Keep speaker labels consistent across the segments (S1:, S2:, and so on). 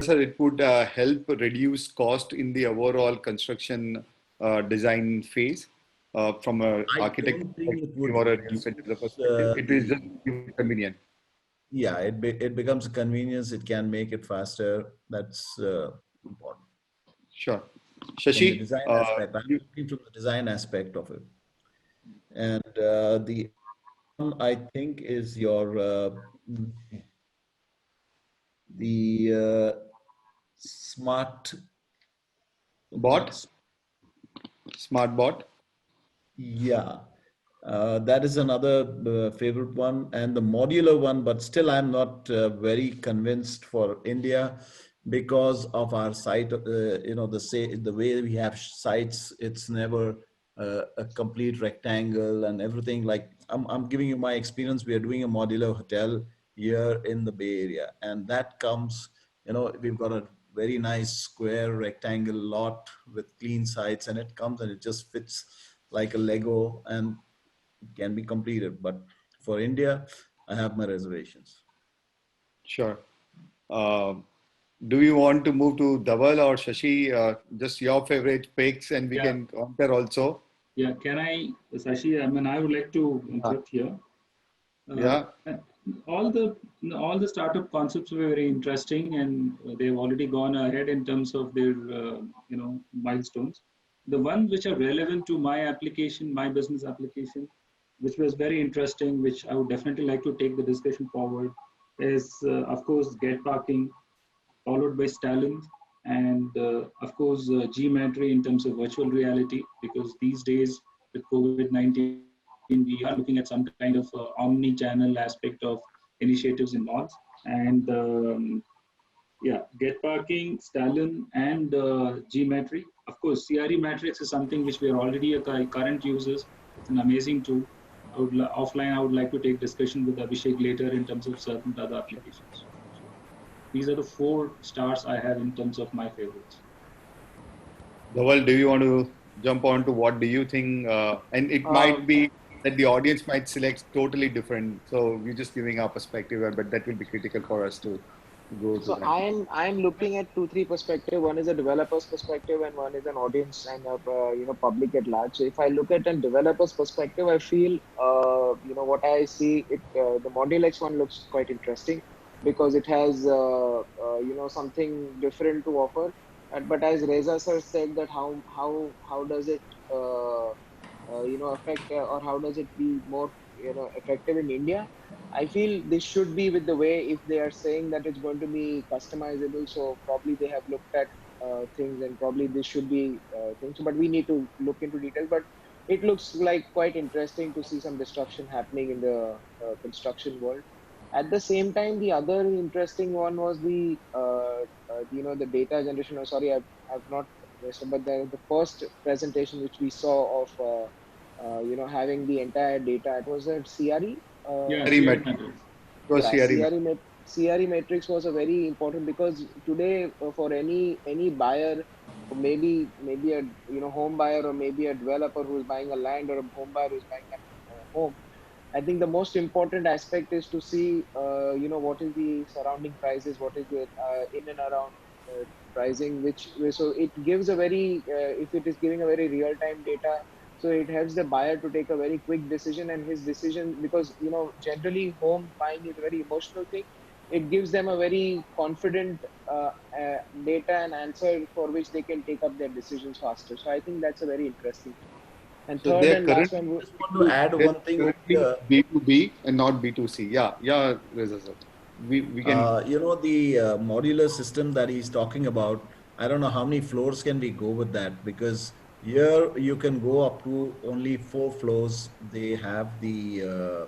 S1: sir, it would help reduce cost in the overall construction design phase from an
S2: I
S1: architect
S2: don't think it
S1: perspective
S2: would
S1: or a
S2: reduce
S1: developer perspective. It is just convenient.
S2: yeah, it becomes a convenience. It can make it faster. That's important.
S1: Sure.
S2: From the
S1: Shashi,
S2: design aspect, I'm looking from the design aspect of it. And the one I think is your the smart
S1: bot, smart bot.
S2: yeah, that is another favorite one, and the modular one. But still, I'm not very convinced for India because of our site. The way we have sites, it's never a complete rectangle and everything. Like I'm giving you my experience. We are doing a modular hotel here in the Bay Area, and that comes. We've got a very nice square rectangle lot with clean sites, and it comes and it just fits like a Lego and can be completed. But for India, I have my reservations.
S1: Sure. Do you want to move to Dhaval or Shashi? Just your favorite picks, and we can compare also.
S3: Yeah, can I, Shashi? I mean, I would like to interrupt here.
S1: Yeah.
S3: All the startup concepts were very interesting, and they've already gone ahead in terms of their milestones. The ones which are relevant to my application, my business application, which was very interesting, which I would definitely like to take the discussion forward, is of course Get Parking, followed by Stalin, and of course GMetri in terms of virtual reality, because these days with COVID-19, we are looking at some kind of omni-channel aspect of initiatives in malls. And Get Parking, Stalin, and GMetri. Of course, CRE Matrix is something which we are already a current users. It's an amazing tool. Offline, I would like to take discussion with Abhishek later in terms of certain other applications. So these are the 4 stars I have in terms of my favorites.
S1: Dhaval, do you want to jump on to what do you think? And it might be that the audience might select totally different. So we're just giving our perspective, but that will be critical for us to go to
S4: So
S1: that.
S4: I'm looking at 2-3 perspective. One is a developer's perspective, and one is an audience and public at large. So if I look at a developer's perspective, I feel what I see the Module X one looks quite interesting because it has something different to offer. But as Reza sir said, that how does it affect or how does it be more effective in India? I feel this should be with the way, if they are saying that it's going to be customizable, so probably they have looked at things, and probably this should be things. But we need to look into details. But it looks like quite interesting to see some disruption happening in the construction world. At the same time, the other interesting one was the data generation. Oh, sorry, I've not missed, but the first presentation which we saw of having the entire data. It was a CRE.
S1: CRE matrix. It was
S4: Yeah,
S1: CRE matrix.
S4: CRE matrix was a very important, because today for any buyer, maybe a home buyer, or maybe a developer who is buying a land, or a home buyer who is buying a home, I think the most important aspect is to see what is the surrounding prices, what is the in and around pricing, so it gives a very if it is giving a very real time data, so it helps the buyer to take a very quick decision, and his decision, because generally home buying is a very emotional thing. It gives them a very confident data and answer for which they can take up their decisions faster. So I think that's a very interesting thing. And
S1: So
S4: third
S1: they're
S4: and last
S1: currently,
S4: one,
S2: Just want to add one thing over
S1: currently
S2: here.
S1: B2B and not B2C. Yeah, Reza sir. We can.
S2: The modular system that he's talking about, I don't know how many floors can we go with that, because here you can go up to only 4 floors. They have the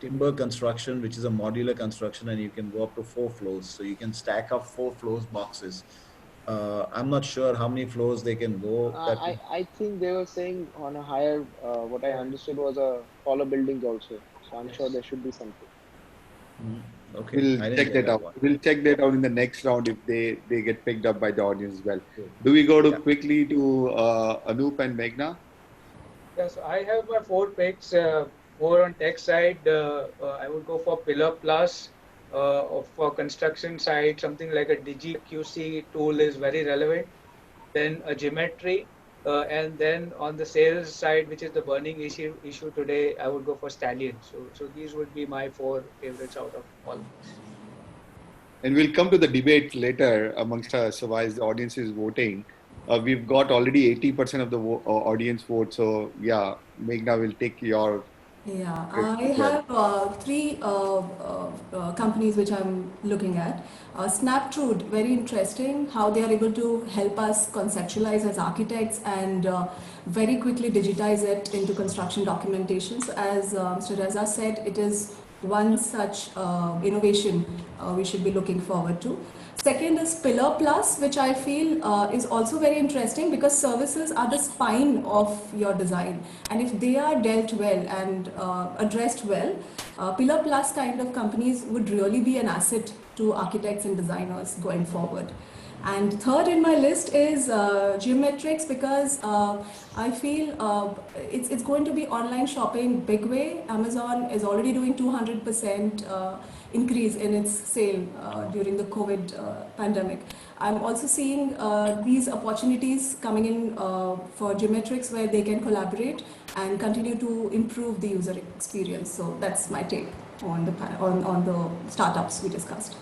S2: timber construction, which is a modular construction, and you can go up to 4 floors. So you can stack up 4 floors boxes. I'm not sure how many floors they can go.
S4: I think they were saying on a higher, what I understood was a taller buildings also. So I'm sure there should be something.
S2: Okay,
S1: We'll
S2: I didn't
S1: check
S2: get
S1: that
S2: that
S1: out.
S2: one.
S1: We'll check that out in the next round if they get picked up by the audience as well.
S2: Sure.
S1: Do we go to
S2: Yeah.
S1: quickly to Anup and Meghna?
S5: Yes, I have my 4 picks. More on tech side, I would go for Pillar Plus, for construction side, something like a DigiQC tool is very relevant. Then a GMetri, and then on the sales side, which is the burning issue today, I would go for Stallion. So these would be my four favorites out of all these.
S1: And we'll come to the debate later amongst us. So as the audience is voting, we've got already 80% of the audience vote. So yeah, Meghna will take your.
S6: Yeah,
S1: Yes,
S6: I
S1: as well.
S6: have three companies which I'm looking at. Snaptrude, very interesting how they are able to help us conceptualize as architects and very quickly digitize it into construction documentation. So as Mr. Raza said, it is one such innovation we should be looking forward to. Second is Pillar Plus, which I feel is also very interesting because services are the spine of your design. And if they are dealt well and addressed well, Pillar Plus kind of companies would really be an asset to architects and designers going forward. And third in my list is Geometrics because I feel it's going to be online shopping big way. Amazon is already doing 200% increase in its sale during the COVID pandemic. I'm also seeing these opportunities coming in for Geometrics where they can collaborate and continue to improve the user experience. So that's my take on the startups we discussed.